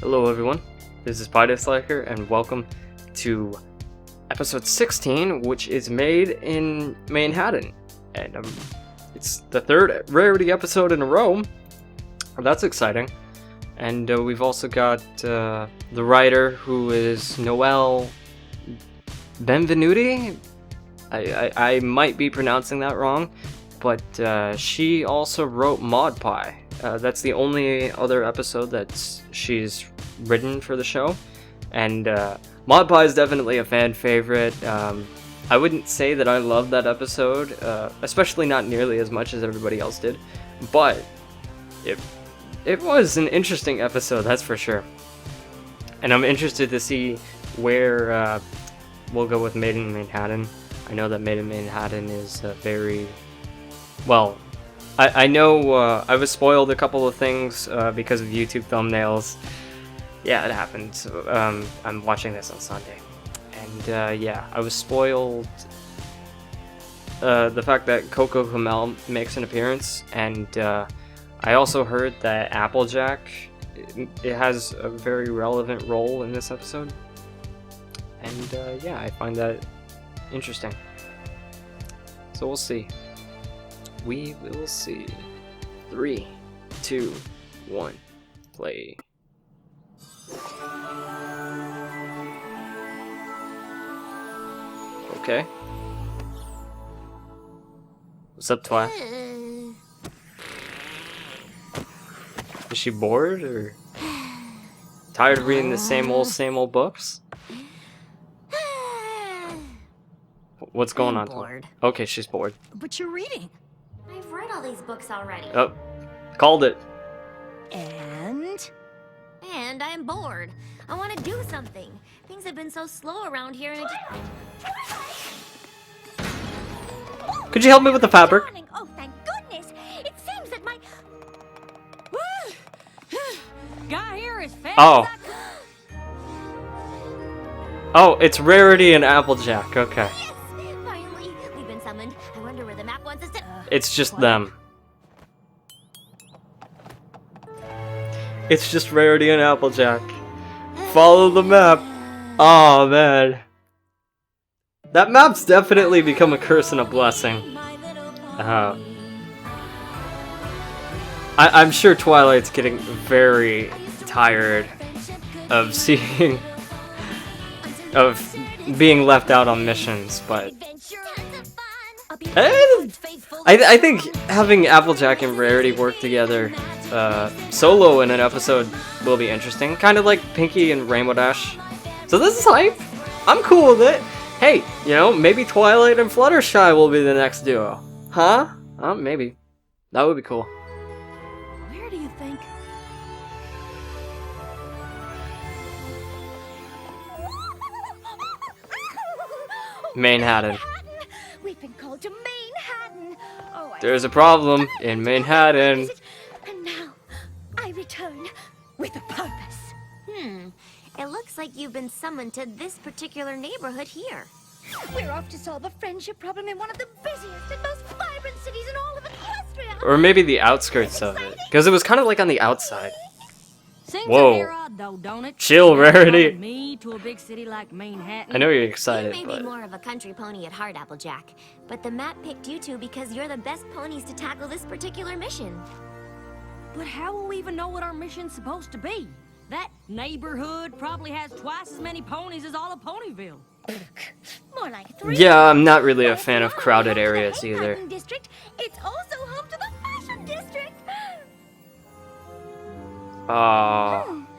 Hello everyone, this is PyDisliker and welcome to episode 16, which is made in Manhattan. And it's the third rarity episode in a row. That's exciting. And we've also got the writer, who is Noelle Benvenuti. I might be pronouncing that wrong, but she also wrote Mod Pie. That's the only other episode that she's written for the show, and Mod Pie is definitely a fan favorite. I wouldn't say that I loved that episode, especially not nearly as much as everybody else did, but it was an interesting episode, that's for sure. And I'm interested to see where we'll go with Made in Manhattan. I know that Made in Manhattan is very well. I know I was spoiled a couple of things because of YouTube thumbnails. Yeah, it happened. So, I'm watching this on Sunday. And yeah, I was spoiled the fact that Coco Hamel makes an appearance. And I also heard that Applejack, it has a very relevant role in this episode. And yeah, I find that interesting. So we'll see. We will see. 3, 2, 1, play. Okay. What's up, Twi? Is she bored or tired of reading the same old books? What's going on? Bored. Okay, she's bored. But you're reading. I've read all these books already. Oh, called it. And I'm bored. I want to do something. Things have been so slow around here, and Could you help me with the fabric? Darling. Oh, thank goodness! It seems that my Guy here is fast. Oh. Oh, it's Rarity and Applejack. Okay. yes! Finally, we've been summoned. I wonder where the map wants us to. It's just them. It's just Rarity and Applejack. Follow the map. Oh man. That map's definitely become a curse and a blessing. I'm sure Twilight's getting very tired of seeing of being left out on missions, but I think having Applejack and Rarity work together solo in an episode will be interesting, kind of like Pinky and Rainbow Dash. So this is hype. I'm cool with it. Hey, you know, maybe Twilight and Fluttershy will be the next duo. Huh? Maybe. That would be cool. Where do you think? Manhattan. We've been called to Manehattan. Oh, There's a problem in Manhattan. And now I return with a purpose. It looks like you've been summoned to this particular neighborhood here. We're off to solve a friendship problem in one of the busiest and most vibrant cities in all of Equestria. Or maybe the outskirts of it. Because it was kind of like on the outside. Seems Whoa. a hair odd, though, don't it? Chill, Rarity. Me to a big city like Manhattan. I know you're You excited, may but be more of a country pony at heart, Applejack, but the map picked you two because you're the best ponies to tackle this particular mission. But how will we even know what our mission's supposed to be? That neighborhood probably has twice as many ponies as all of Ponyville. More like 3. yeah, I'm not really a fan of crowded areas either. District. It's also home to the Fashion District.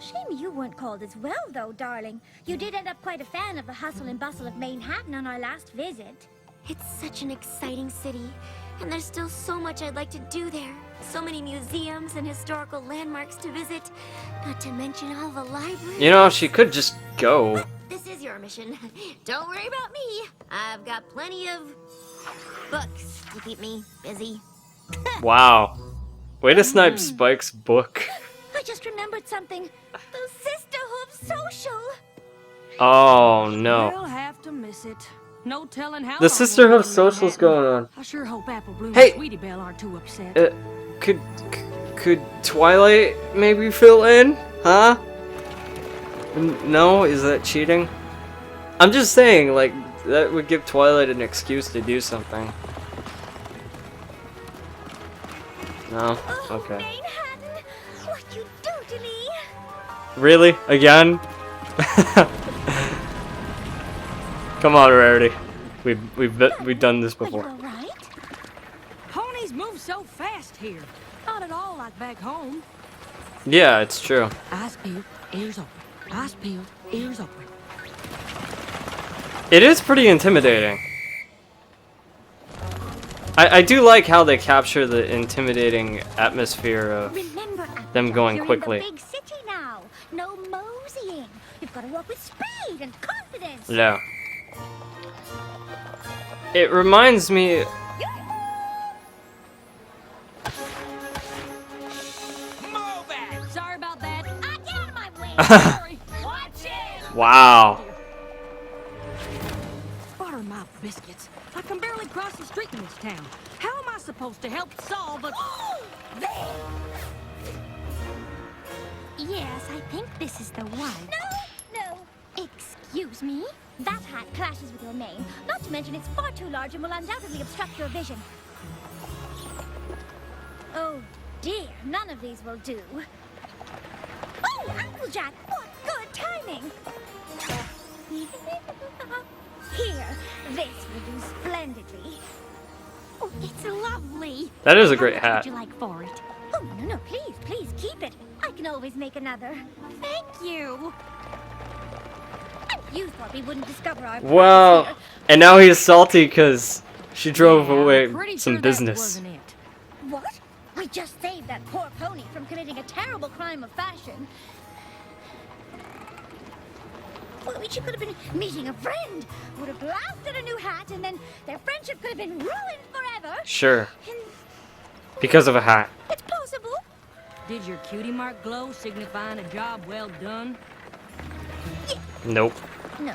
Shame you weren't called as well, though, darling. You did end up quite a fan of the hustle and bustle of Manhattan on our last visit. It's such an exciting city, and there's still so much I'd like to do there. So many museums and historical landmarks to visit, not to mention all the libraries. You know, she could just go. This is your mission. Don't worry about me. I've got plenty of books to keep me busy. Wow. Way to snipe Spike's book. I just remembered something. The Sisterhood Social. Oh no. We'll have to miss it. No telling how The long Sisterhood we'll of be in Social's Manhattan. going on. I sure hope Apple Bloom Hey! and Sweetie Belle aren't too upset. Could Twilight maybe fill in? Huh? No, is that cheating? I'm just saying, like, that would give Twilight an excuse to do something. No? Oh, Okay. Manehattan, what you do to me? Really? Again? Come on, Rarity. We've done this Are you before. all right? Ponies move so fast here. Not at all like back home. Yeah, it's true. Eyes peeled, ears open. Eyes peeled, ears open. It is pretty intimidating. I do like how they capture the intimidating atmosphere of Remember, them going you're quickly. in the big city now. No moseying. You've got to walk with speed and confidence. Yeah. It reminds me. Sorry about that. Get out of my way. Sorry. Watch it. Wow. Butter my biscuits. I can barely cross the street in this town. How am I supposed to help solve a... There! Yes, I think this is the one. No. Excuse me? That hat clashes with your name. Not to mention it's far too large and will undoubtedly obstruct your vision. Oh dear, none of these will do. Oh, Applejack, what good timing! Here, this will do splendidly. Oh, it's lovely. That is a great How much hat. would you like for it? Oh, no, please, keep it. I can always make another. Thank you. And you thought we wouldn't discover our Well, prize and now he's salty because she drove Yeah, away I'm pretty some sure business. That wasn't it. here. What? We just saved that poor pony from committing a terrible crime of fashion. Well, she could have been meeting a friend, would have laughed at a new hat, and then their friendship could have been ruined forever. Sure. And Because of a hat. it's possible. Did your cutie mark glow signifying a job well done? Nope. No,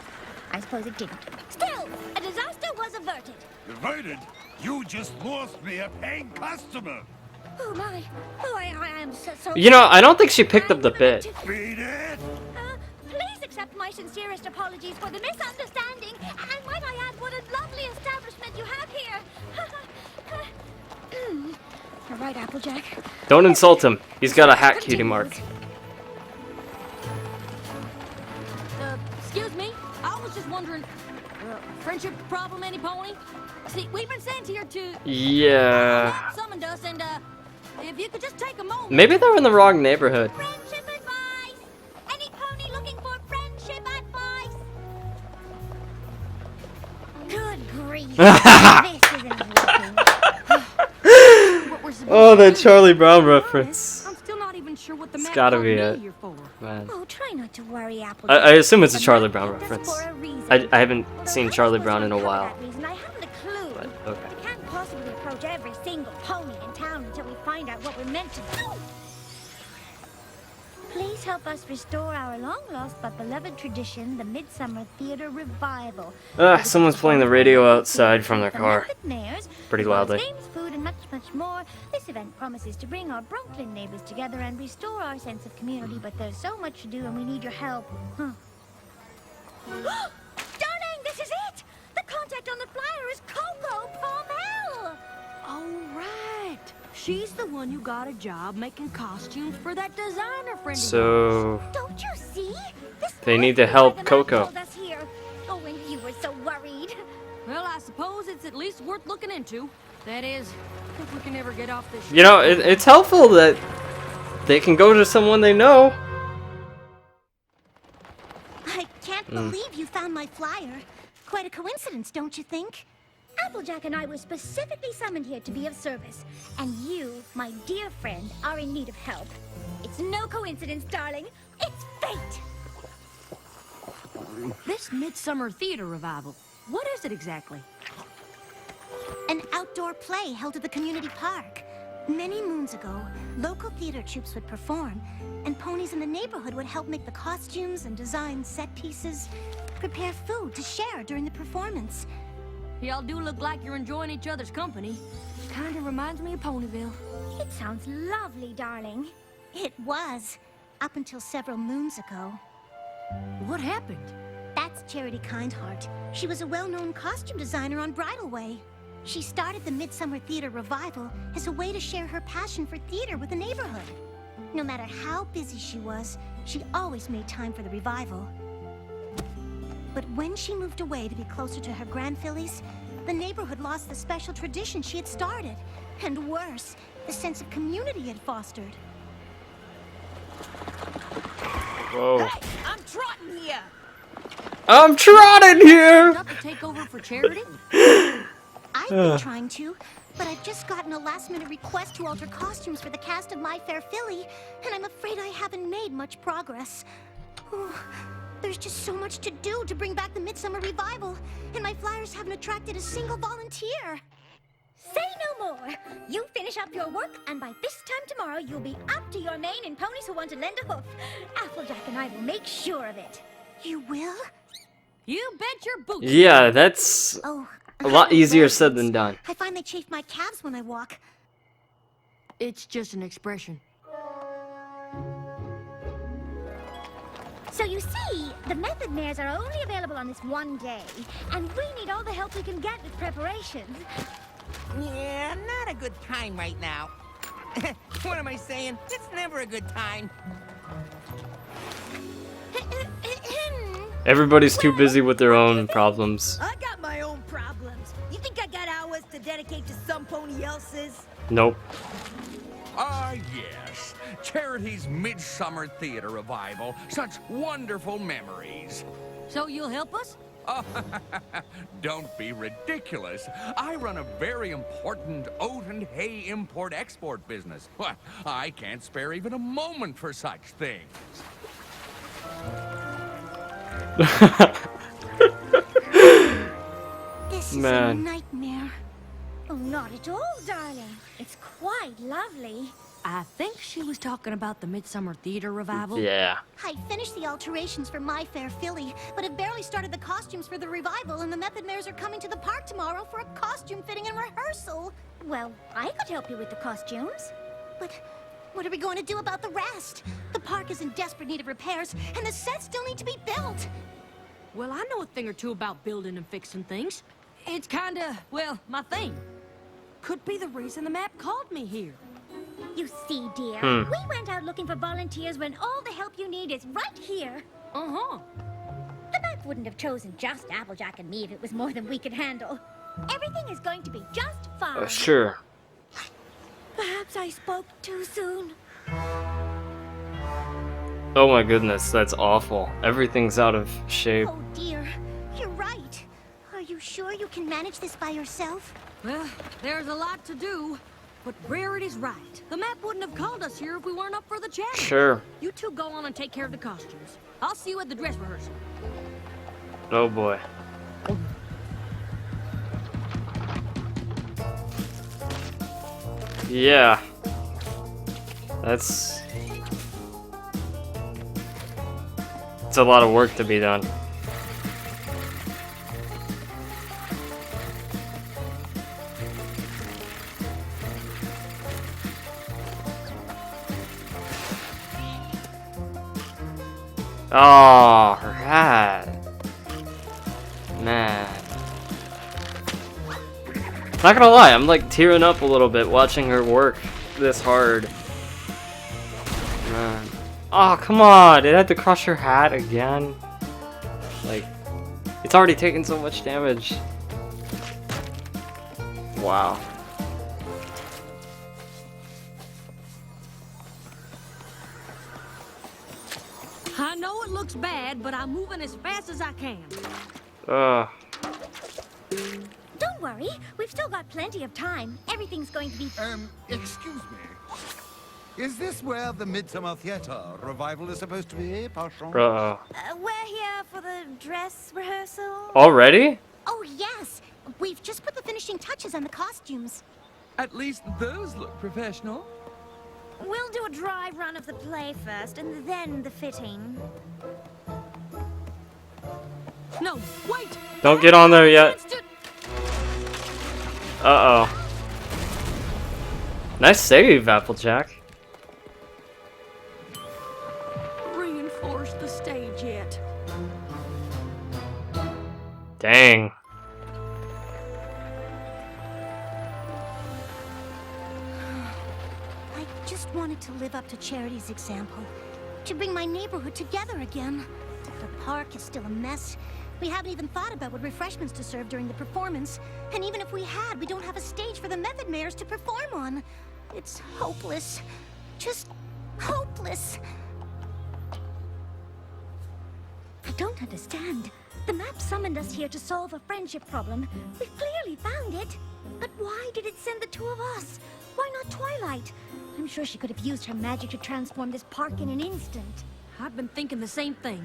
I suppose it didn't. Still, a disaster was averted. Diverted? You just lost me a paying customer. Oh my! Oh, I am so. You know, I don't think she picked up the bit. Beat it! Please accept my sincerest apologies for the misunderstanding. And might I add, what a lovely establishment you have here. You're right, Applejack. Don't insult him. He's got a hat cutie mark. Excuse me? I was just wondering, friendship problem, any pony? See, we've been sent here to... Yeah. Summoned us, and, if you could just take a moment... Maybe they're in the wrong neighborhood. Friendship advice! Any pony looking for friendship advice? Good grief. This isn't working. What we're supposed Oh, to that do. Charlie Brown To be honest, reference. I'm still not even sure what the It's man gotta called be me it. here for. Man. Oh, try not to worry, Applejack. I assume it's a The Charlie man Brown picked us reference. for a reason. I haven't Although seen how Charlie am I Brown in a supposed to while. uncover that reason? I haven't a clue. But, okay. We can't possibly approach every single pony in town until we find out what we're meant to do. Please help us restore our long-lost but beloved tradition, the Midsummer Theater Revival. Someone's playing the radio outside from their car. Pretty loudly. Games, food, and much, much more. This event promises to bring our Brooklyn neighbors together and restore our sense of community, but there's so much to do and we need your help. Huh. Darling, this is it! The contact on the flyer is Coco Palmel! Oh, right. She's the one who got a job making costumes for that designer friend of yours. So Don't you see? This They need must to be help why the man Coco. called us here. Oh, and you were so worried. Well, I suppose it's at least worth looking into. That is, if we can ever get off this you know, it's helpful that they can go to someone they know. I can't believe you found my flyer. Quite a coincidence, don't you think? Applejack and I were specifically summoned here to be of service, and you, my dear friend, are in need of help. It's no coincidence, darling. It's fate. This Midsummer Theater Revival, what is it exactly? An outdoor play held at the community park. Many moons ago, local theater troupes would perform, and ponies in the neighborhood would help make the costumes and design set pieces, prepare food to share during the performance. Y'all do look like you're enjoying each other's company. Kinda reminds me of Ponyville. It sounds lovely, darling. It was, up until several moons ago. What happened? That's Charity Kindheart. She was a well-known costume designer on Bridalway. She started the Midsummer Theater Revival as a way to share her passion for theater with the neighborhood. No matter how busy she was, she always made time for the revival. But when she moved away to be closer to her grandfillies, the neighborhood lost the special tradition she had started. And worse, the sense of community it fostered. Whoa. Hey, I'm trotting here. I'm trotting here! Enough to take over for Charity? I've been trying to, but I've just gotten a last-minute request to alter costumes for the cast of My Fair Filly, and I'm afraid I haven't made much progress. Oh, there's just so much to do to bring back the Midsummer Revival, and my flyers haven't attracted a single volunteer. Say no more. You finish up your work, and by this time tomorrow, you'll be up to your mane in ponies who want to lend a hoof. Applejack and I will make sure of it. You will? You bet your boots. Yeah, that's Oh, a lot easier said than done. I find they chafe my calves when I walk. It's just an expression. So you see, the method mares are only available on this one day, and we need all the help we can get with preparations. Yeah, not a good time right now. What am I saying? It's never a good time. Everybody's too busy with their own problems. I got my own problems. You think I got hours to dedicate to some pony else's? Nope. Ah, yes. Charity's Midsummer Theater Revival. Such wonderful memories. So you'll help us? Don't be ridiculous. I run a very important oat and hay import-export business. What? I can't spare even a moment for such things. This is Man. a nightmare. Oh, not at all, darling. It's quite lovely. I think she was talking about the Midsummer Theater Revival. Yeah. I finished the alterations for My Fair Filly, but have barely started the costumes for the revival, and the method mares are coming to the park tomorrow for a costume fitting and rehearsal. Well, I could help you with the costumes. But what are we going to do about the rest? The park is in desperate need of repairs, and the sets still need to be built. Well, I know a thing or two about building and fixing things. It's kinda, well, my thing. Could be the reason the map called me here. You see, dear, we went out looking for volunteers when all the help you need is right here. Uh-huh. The map wouldn't have chosen just Applejack and me if it was more than we could handle. Everything is going to be just fine. Sure. Perhaps I spoke too soon. Oh my goodness, that's awful. Everything's out of shape. Oh dear, you're right. Are you sure you can manage this by yourself? Well, there's a lot to do. But Rarity's right. The map wouldn't have called us here if we weren't up for the challenge. Sure. You two go on and take care of the costumes. I'll see you at the dress rehearsal. Oh boy. Yeah. It's a lot of work to be done. Oh, her hat. Man. Not gonna lie, I'm like tearing up a little bit watching her work this hard. Man. Oh, come on! It had to crush her hat again. Like, it's already taken so much damage. Wow. I know it looks bad, but I'm moving as fast as I can. Ugh. Don't worry, we've still got plenty of time. Everything's going to be... Excuse me. Is this where the Midsummer Theater Revival is supposed to be, Parchon? Uh-oh. we're here for the dress rehearsal. Already? Oh, yes. We've just put the finishing touches on the costumes. At least those look professional. We'll do a dry run of the play first, and then the fitting. No, wait! Don't get on there yet. It's just- Uh-oh. Nice save, Applejack. Reinforce the stage yet. Dang. I just wanted to live up to Charity's example. To bring my neighborhood together again. The park is still a mess. We haven't even thought about what refreshments to serve during the performance. And even if we had, we don't have a stage for the Method Mayors to perform on. It's hopeless. Just hopeless. I don't understand. The map summoned us here to solve a friendship problem. We've clearly found it. But why did it send the two of us? Why not Twilight? I'm sure she could have used her magic to transform this park in an instant. I've been thinking the same thing.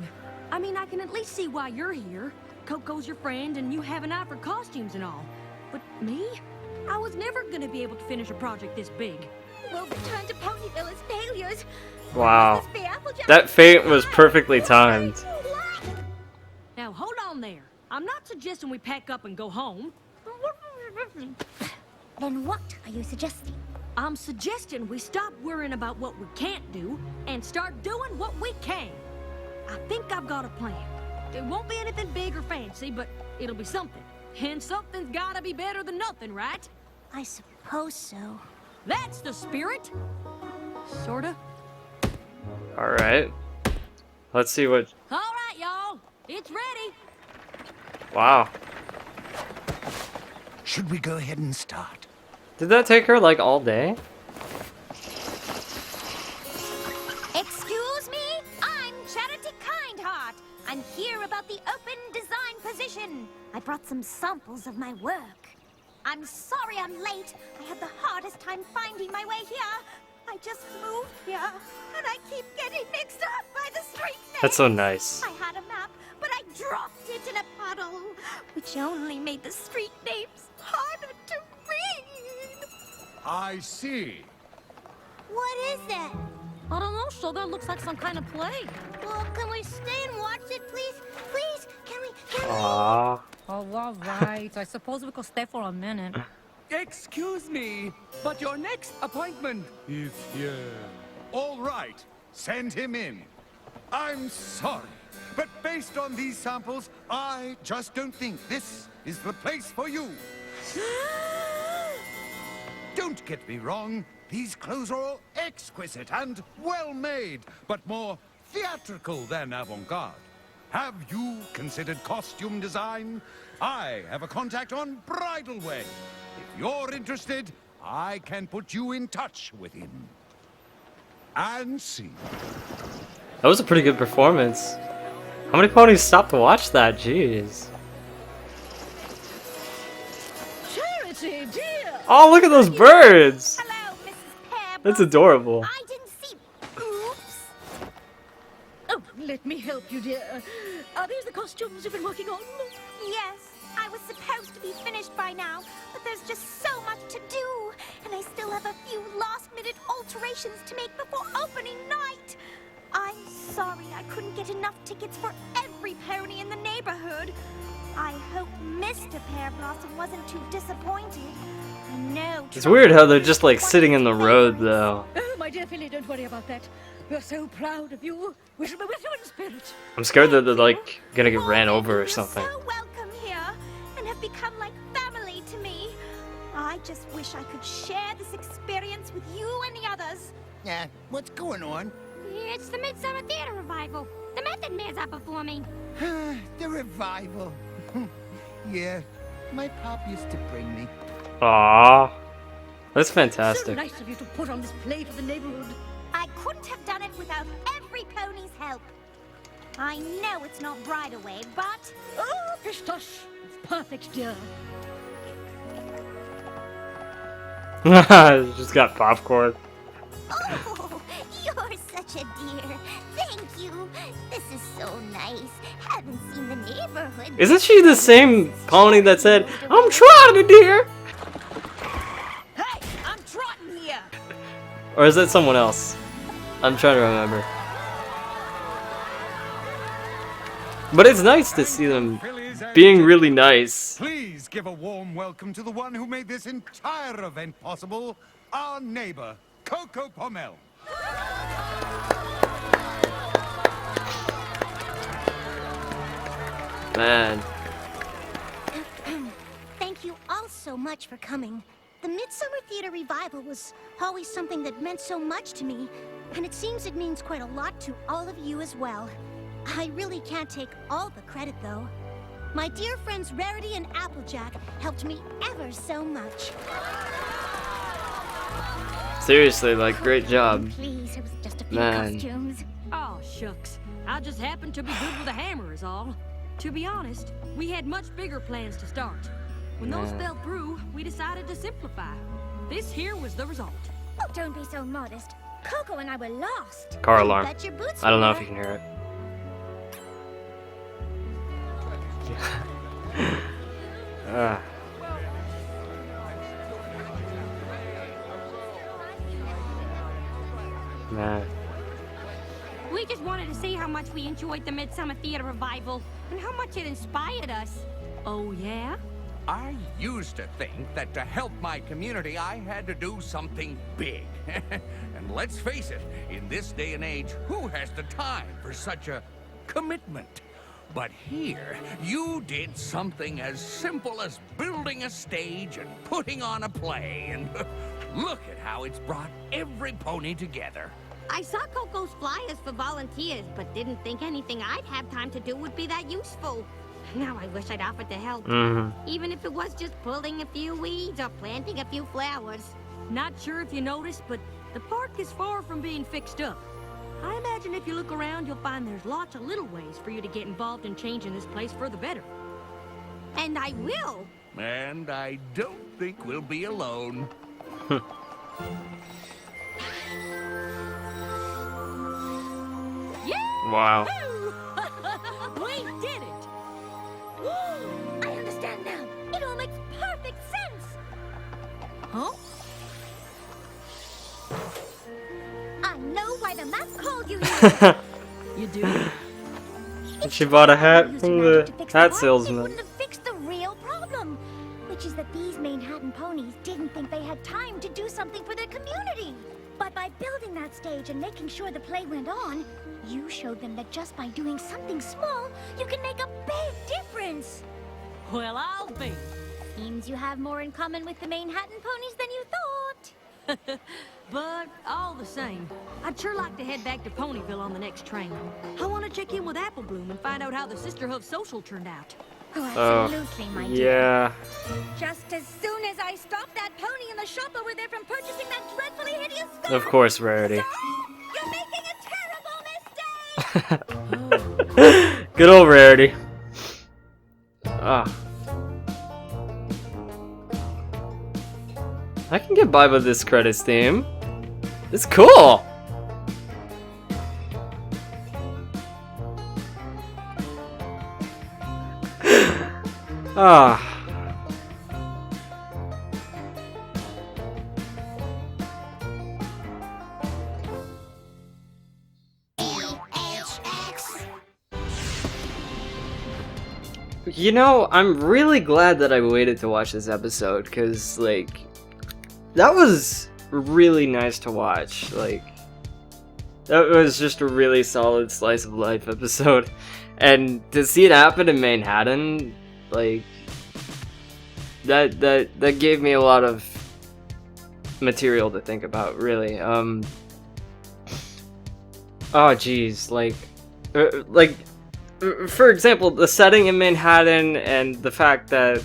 I mean, I can at least see why you're here. Coco's your friend, and you have an eye for costumes and all. But me? I was never gonna be able to finish a project this big. We'll return to Ponyville as failures. Wow. Must be Applejack. That fate was perfectly timed. Now, hold on there. I'm not suggesting we pack up and go home. Then what are you suggesting? I'm suggesting we stop worrying about what we can't do and start doing what we can. I think I've got a plan. It won't be anything big or fancy, but it'll be something. And something's gotta be better than nothing, right? I suppose so. That's the spirit. Sorta. Alright. Let's see what... All right, y'all. It's ready. Wow. Should we go ahead and start? Did that take her like all day? Excuse me? I'm Charity Kindheart. I'm here about the open design position. I brought some samples of my work. I'm sorry I'm late. I had the hardest time finding my way here. I just moved here, and I keep getting mixed up by the street names. That's so nice. I had a map, but I dropped it in a puddle, which only made the street names harder to read. I see. What is that? I don't know, so that looks like some kind of play. Well, can we stay and watch it, please? Please? Can we? Aww. Oh, all right. I suppose we could stay for a minute. Excuse me, but your next appointment is here. All right, send him in. I'm sorry, but based on these samples, I just don't think this is the place for you. Don't get me wrong, these clothes are all exquisite and well-made, but more theatrical than avant-garde. Have you considered costume design? I have a contact on Bridal Way. If you're interested, I can put you in touch with him. And see. That was a pretty good performance. How many ponies stopped to watch that? Jeez. Charity, dear! Oh, look at those birds! Hello, Mrs. Pear. That's adorable. I didn't see. Oops. Oh, let me help you, dear. Are these the costumes you've been working on? Yes, I was supposed to be finished by now, but there's just so much to do, and I still have a few last-minute alterations to make before opening night. I'm sorry I couldn't get enough tickets for every pony in the neighborhood. I hope Mr. Pear Blossom wasn't too disappointed. I know. It's weird how they're just like sitting in the road though. Oh, my dear Philly, don't worry about that. We're so proud of you. We shall be with you in spirit. I'm scared that they're like gonna get ran over or something. You're so welcome here, and have become like family to me. I just wish I could share this experience with you and the others. Yeah, what's going on? It's the Midsummer Theater Revival. The Method Mans are performing. The revival. Yeah, my pop used to bring me. Aww. That's So fantastic. nice of you to put on this play for the neighborhood. I couldn't have done it without every pony's help. I know it's not Bridal Way, but... Oh, pistache. It's perfect, dear. Just got popcorn. Oh, you're such a dear. Thank you. This is so nice. Haven't seen the neighborhood. Isn't she the same pony that said, "I'm trotting, dear"? Hey, I'm trotting here. Or is that someone else? I'm trying to remember. But it's nice to see them Phillies and being really nice. Please give a warm welcome to the one who made this entire event possible, our neighbor, Coco Pommel. Man. Thank you all so much for coming. The Midsummer Theater Revival was always something that meant so much to me, and it seems it means quite a lot to all of you as well. I really can't take all the credit, though. My dear friends Rarity and Applejack helped me ever so much. Seriously, like, great job. Please, it was just a few Man. costumes. Oh, shucks. I just happened to be good with a hammer is all. To be honest, we had much bigger plans to start. When those Yeah. fell through, we decided to simplify. This here was the result. Oh, don't be so modest. Coco and I were lost. Car You alarm. bet your boots I don't know were. if you can hear it. Ah. Man. We just wanted to see how much we enjoyed the Midsummer Theater Revival and how much it inspired us. Oh, yeah? I used to think that to help my community, I had to do something big. And let's face it, in this day and age, who has the time for such a commitment? But here, you did something as simple as building a stage and putting on a play. And look at how it's brought every pony together. I saw Coco's flyers for volunteers, but didn't think anything I'd have time to do would be that useful. Now I wish I'd offered to help. Even if it was just pulling a few weeds or planting a few flowers. Not sure if you noticed, but the park is far from being fixed up. I imagine if you look around, you'll find there's lots of little ways for you to get involved in changing this place for the better. And I will. And I don't think we'll be alone. Yeah! Wow. We did it! I understand now. It all makes perfect sense. Huh? I know why the map called you here. You do? And she bought a hat Used from magic the to fix hat park, It salesman. wouldn't have fixed the real problem, which is that these Manhattan ponies didn't think they had time to do something for their community. But by building that stage and making sure the play went on, you showed them that just by doing something small, you can make a big difference. Well, I'll be. Seems you have more in common with the Manhattan ponies than you thought. But all the same, I'd sure like to head back to Ponyville on the next train. I want to check in with Apple Bloom and find out how the Sisterhood social turned out. Oh, absolutely, my dear. Yeah. Just as soon as I stopped that pony in the shop over there from purchasing that dreadfully hideous scarf. Of course, Rarity. You're making a terrible mistake! Good old Rarity. Ah. I can get by with this credits theme. It's cool. Ah. You know, I'm really glad that I waited to watch this episode, because, like, that was really nice to watch. Like, that was just a really solid slice of life episode. And to see it happen in Manhattan, like, that gave me a lot of material to think about, really. Oh, geez, like, for example, the setting in Manhattan and the fact that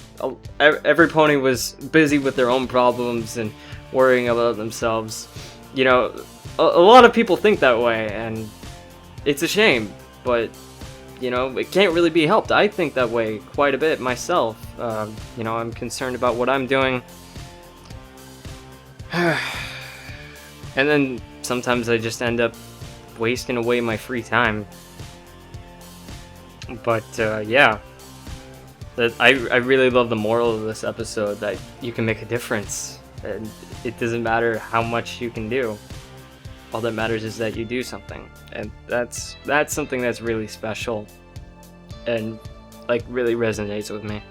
every pony was busy with their own problems and worrying about themselves. You know, a lot of people think that way, and it's a shame, but, you know, it can't really be helped. I think that way quite a bit myself. You know, I'm concerned about what I'm doing. And then sometimes I just end up wasting away my free time. But yeah, I really love the moral of this episode, that you can make a difference, and it doesn't matter how much you can do. All that matters is that you do something, and that's something that's really special, and like really resonates with me.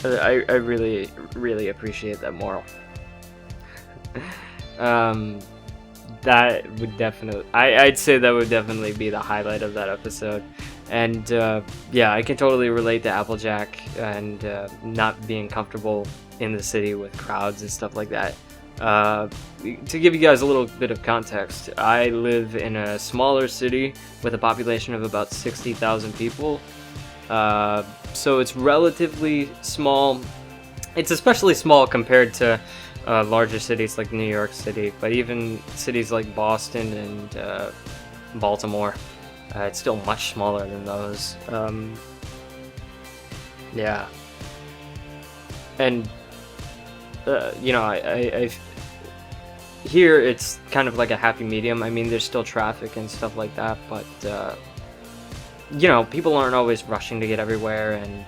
I really appreciate that moral. That would definitely, I'd say that would definitely be the highlight of that episode. And yeah, I can totally relate to Applejack and not being comfortable in the city with crowds and stuff like that. To give you guys a little bit of context, I live in a smaller city with a population of about 60,000 people. So it's relatively small. It's especially small compared to larger cities like New York City, but even cities like Boston and Baltimore, it's still much smaller than those. Yeah. And you know, I here it's kind of like a happy medium. I mean, there's still traffic and stuff like that, but you know, people aren't always rushing to get everywhere, and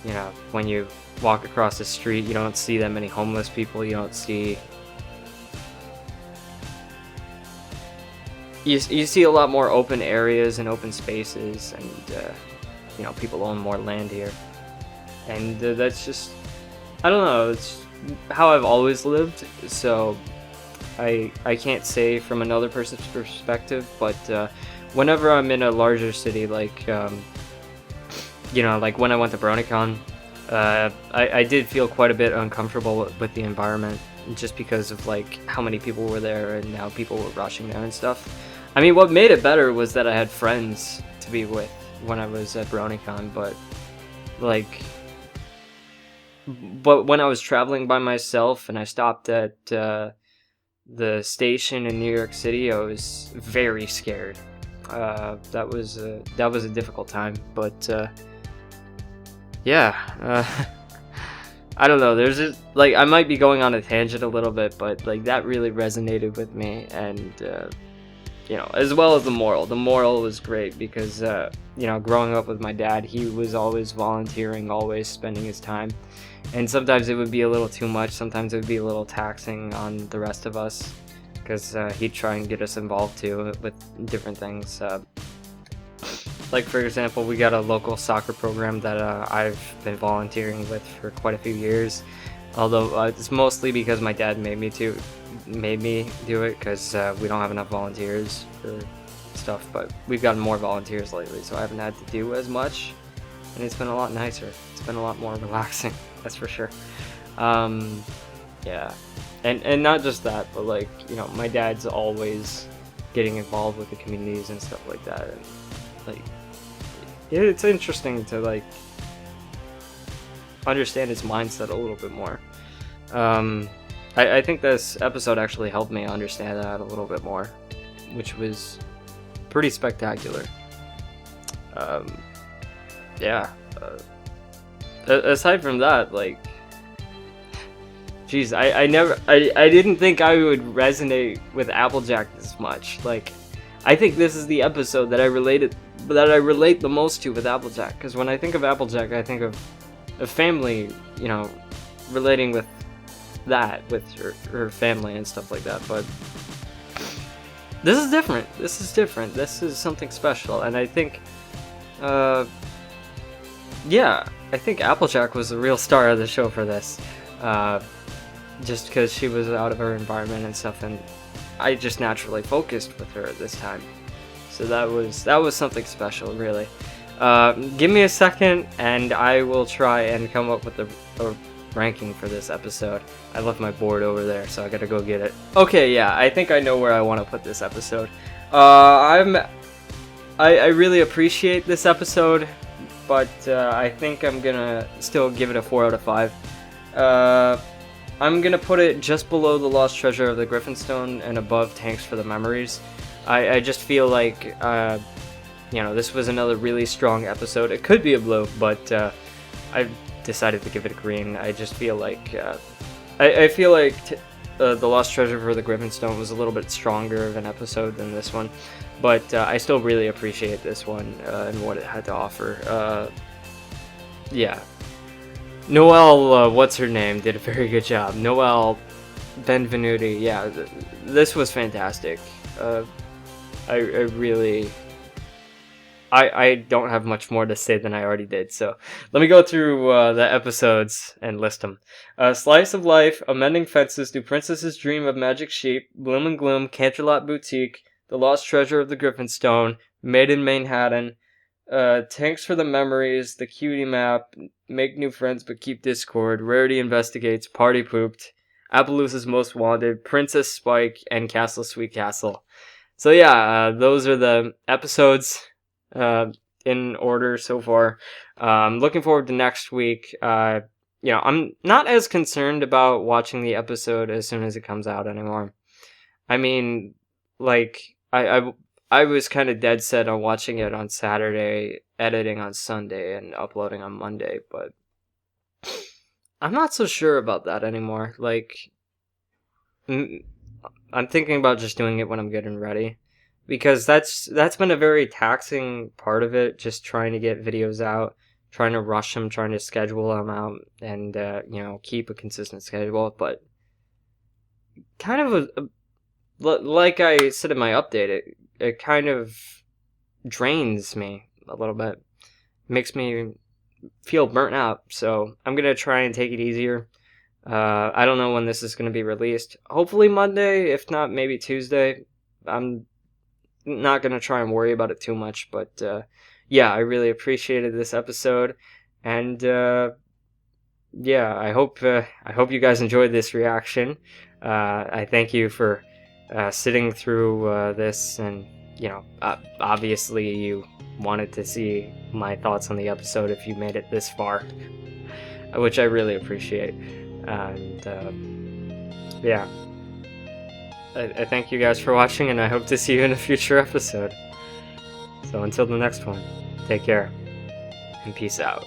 you know, when you walk across the street, you don't see that many homeless people. You don't see you see a lot more open areas and open spaces, and you know, people own more land here, and that's just, I don't know, it's how I've always lived, so I can't say from another person's perspective, but whenever I'm in a larger city, like you know, like when I went to BronyCon, I did feel quite a bit uncomfortable with the environment, just because of like how many people were there and how people were rushing there and stuff. I mean, what made it better was that I had friends to be with when I was at BronyCon, but when I was traveling by myself and I stopped at the station in New York City, I was very scared. That was a difficult time, but yeah, I don't know. There's like, I might be going on a tangent a little bit, but like that really resonated with me, and you know, as well as the moral. The moral was great because you know, growing up with my dad, he was always volunteering, always spending his time, and sometimes it would be a little too much. Sometimes it would be a little taxing on the rest of us, because he'd try and get us involved too with different things. Like, for example, we got a local soccer program that I've been volunteering with for quite a few years, although it's mostly because my dad made me do it, because we don't have enough volunteers for stuff, but we've gotten more volunteers lately, so I haven't had to do as much, and it's been a lot nicer. It's been a lot more relaxing, that's for sure. Yeah, and not just that, but like, you know, my dad's always getting involved with the communities and stuff like that, and like, it's interesting to like understand his mindset a little bit more. I think this episode actually helped me understand that a little bit more, which was pretty spectacular. Yeah. Aside from that, like, geez, I didn't think I would resonate with Applejack this much. Like, I think this is the episode that I relate the most to with Applejack, because when I think of Applejack, I think of a family, you know, relating with that, with her family and stuff like that. But this is different. This is something special, and I think yeah, I think Applejack was the real star of the show for this, just because she was out of her environment and stuff, and I just naturally focused with her this time. So that was something special, really. Give me a second, and I will try and come up with a ranking for this episode. I left my board over there, so I gotta go get it. Okay, yeah, I think I know where I want to put this episode. I really appreciate this episode, but I think I'm gonna still give it a 4 out of 5. I'm gonna put it just below the Lost Treasure of the Griffinstone and above Tanks for the Memories. I just feel like, you know, this was another really strong episode. It could be a blue, but I decided to give it a green. I just feel like, I feel like the Lost Treasure for the Griffinstone was a little bit stronger of an episode than this one, but I still really appreciate this one and what it had to offer. Yeah. Noelle, what's her name, did a very good job. Noelle Benvenuti, yeah, this was fantastic. I really... I don't have much more to say than I already did, so let me go through the episodes and list them. Slice of Life, Amending Fences, Do Princesses Dream of Magic Sheep, Bloom and Gloom, Canterlot Boutique, The Lost Treasure of the Griffinstone, Made in Manhattan, Tanks for the Memories, The Cutie Map, Make New Friends but Keep Discord, Rarity Investigates, Party Pooped, Appaloosa's Most Wanted, Princess Spike, and Castle Sweet Castle. So yeah, those are the episodes in order so far. Looking forward to next week. I'm not as concerned about watching the episode as soon as it comes out anymore. I mean, like, I was kind of dead set on watching it on Saturday, editing on Sunday, and uploading on Monday, but I'm not so sure about that anymore. Like, I'm thinking about just doing it when I'm getting ready, because that's been a very taxing part of it, just trying to get videos out, trying to rush them, trying to schedule them out, and keep a consistent schedule. But kind of like I said in my update, it kind of drains me a little bit, makes me feel burnt out. So I'm gonna try and take it easier. I don't know when this is going to be released. Hopefully Monday, if not maybe Tuesday. I'm not going to try and worry about it too much, but yeah, I really appreciated this episode, and yeah, I hope you guys enjoyed this reaction. I thank you for sitting through this, and obviously you wanted to see my thoughts on the episode if you made it this far, which I really appreciate. And yeah, I thank you guys for watching, and I hope to see you in a future episode. So until the next one, take care and peace out.